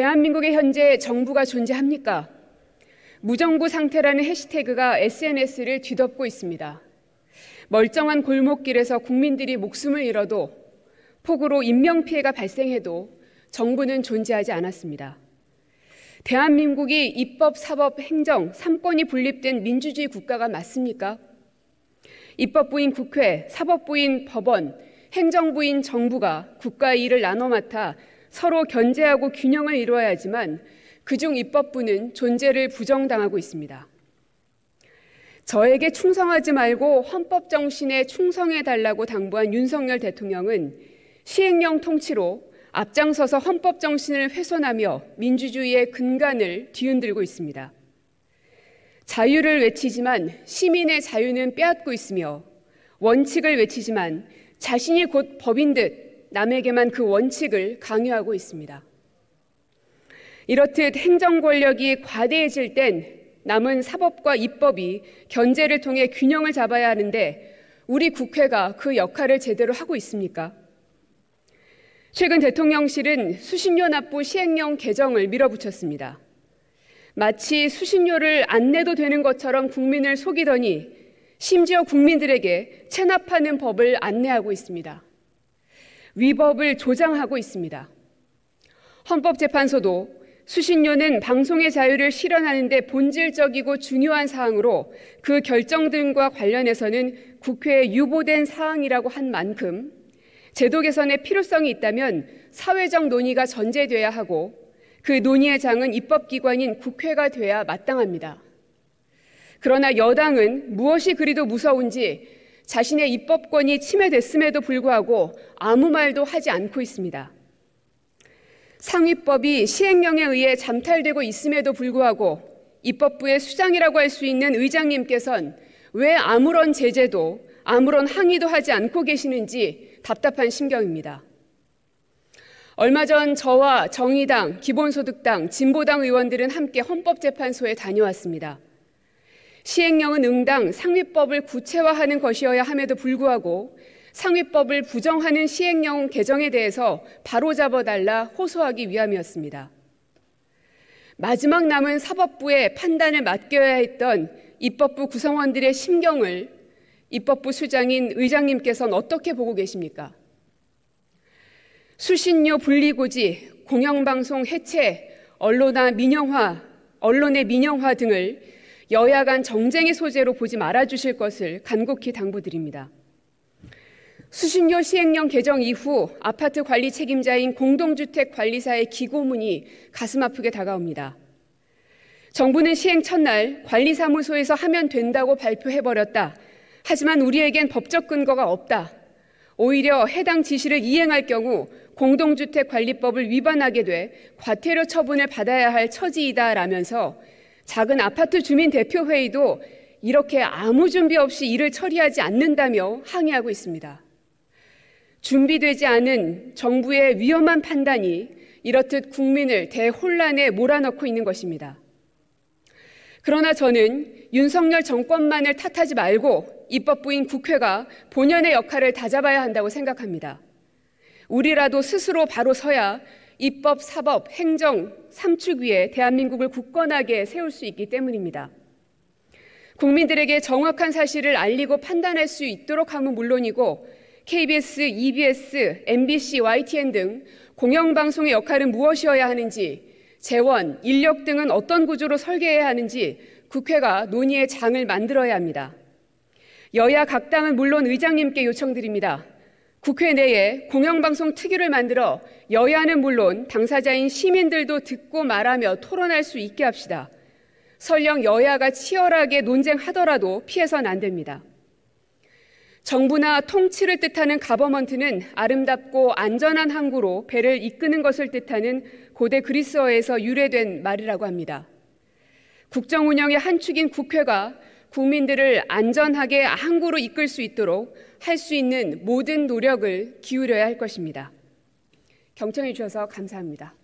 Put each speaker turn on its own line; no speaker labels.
대한민국의 현재 정부가 존재합니까? 무정부 상태라는 해시태그가 SNS를 뒤덮고 있습니다. 멀쩡한 골목길에서 국민들이 목숨을 잃어도, 폭우로 인명피해가 발생해도 정부는 존재하지 않았습니다. 대한민국이 입법, 사법, 행정 3권이 분립된 민주주의 국가가 맞습니까? 입법부인 국회, 사법부인 법원, 행정부인 정부가 국가의 일을 나눠 맡아 서로 견제하고 균형을 이루어야 하지만 그중 입법부는 존재를 부정당하고 있습니다. 저에게 충성하지 말고 헌법 정신에 충성해달라고 당부한 윤석열 대통령은 시행령 통치로 앞장서서 헌법 정신을 훼손하며 민주주의의 근간을 뒤흔들고 있습니다. 자유를 외치지만 시민의 자유는 빼앗고 있으며 원칙을 외치지만 자신이 곧 법인 듯 남에게만 그 원칙을 강요하고 있습니다. 이렇듯 행정 권력이 과대해질 땐 남은 사법과 입법이 견제를 통해 균형을 잡아야 하는데 우리 국회가 그 역할을 제대로 하고 있습니까? 최근 대통령실은 수신료 납부 시행령 개정을 밀어붙였습니다. 마치 수신료를 안 내도 되는 것처럼 국민을 속이더니 심지어 국민들에게 체납하는 법을 안내하고 있습니다. 위법을 조장하고 있습니다. 헌법재판소도 수신료는 방송의 자유를 실현하는 데 본질적이고 중요한 사항으로 그 결정 등과 관련해서는 국회에 유보된 사항이라고 한 만큼 제도 개선의 필요성이 있다면 사회적 논의가 전제돼야 하고 그 논의의 장은 입법기관인 국회가 돼야 마땅합니다. 그러나 여당은 무엇이 그리도 무서운지 자신의 입법권이 침해됐음에도 불구하고 아무 말도 하지 않고 있습니다. 상위법이 시행령에 의해 잠탈되고 있음에도 불구하고 입법부의 수장이라고 할 수 있는 의장님께서는 왜 아무런 제재도 아무런 항의도 하지 않고 계시는지 답답한 심경입니다. 얼마 전 저와 정의당, 기본소득당, 진보당 의원들은 함께 헌법재판소에 다녀왔습니다. 시행령은 응당 상위법을 구체화하는 것이어야 함에도 불구하고 상위법을 부정하는 시행령 개정에 대해서 바로잡아달라 호소하기 위함이었습니다. 마지막 남은 사법부의 판단을 맡겨야 했던 입법부 구성원들의 심경을 입법부 수장인 의장님께서는 어떻게 보고 계십니까? 수신료 분리고지, 공영방송 해체, 언론의 민영화 등을 여야 간 정쟁의 소재로 보지 말아주실 것을 간곡히 당부드립니다. 수신료 시행령 개정 이후 아파트 관리 책임자인 공동주택관리사의 기고문이 가슴 아프게 다가옵니다. 정부는 시행 첫날 관리사무소에서 하면 된다고 발표해버렸다. 하지만 우리에겐 법적 근거가 없다. 오히려 해당 지시를 이행할 경우 공동주택관리법을 위반하게 돼 과태료 처분을 받아야 할 처지이다라면서 작은 아파트 주민 대표회의도 이렇게 아무 준비 없이 일을 처리하지 않는다며 항의하고 있습니다. 준비되지 않은 정부의 위험한 판단이 이렇듯 국민을 대혼란에 몰아넣고 있는 것입니다. 그러나 저는 윤석열 정권만을 탓하지 말고 입법부인 국회가 본연의 역할을 다잡아야 한다고 생각합니다. 우리라도 스스로 바로 서야 입법, 사법, 행정 3축 위에 대한민국을 굳건하게 세울 수 있기 때문입니다. 국민들에게 정확한 사실을 알리고 판단할 수 있도록 함은 물론이고 KBS, EBS, MBC, YTN 등 공영방송의 역할은 무엇이어야 하는지, 재원, 인력 등은 어떤 구조로 설계해야 하는지 국회가 논의의 장을 만들어야 합니다. 여야 각 당은 물론 의장님께 요청드립니다. 국회 내에 공영방송 특위를 만들어 여야는 물론 당사자인 시민들도 듣고 말하며 토론할 수 있게 합시다. 설령 여야가 치열하게 논쟁하더라도 피해서는 안 됩니다. 정부나 통치를 뜻하는 가버먼트는 아름답고 안전한 항구로 배를 이끄는 것을 뜻하는 고대 그리스어에서 유래된 말이라고 합니다. 국정 운영의 한 축인 국회가 국민들을 안전하게 항구로 이끌 수 있도록 할 수 있는 모든 노력을 기울여야 할 것입니다. 경청해 주셔서 감사합니다.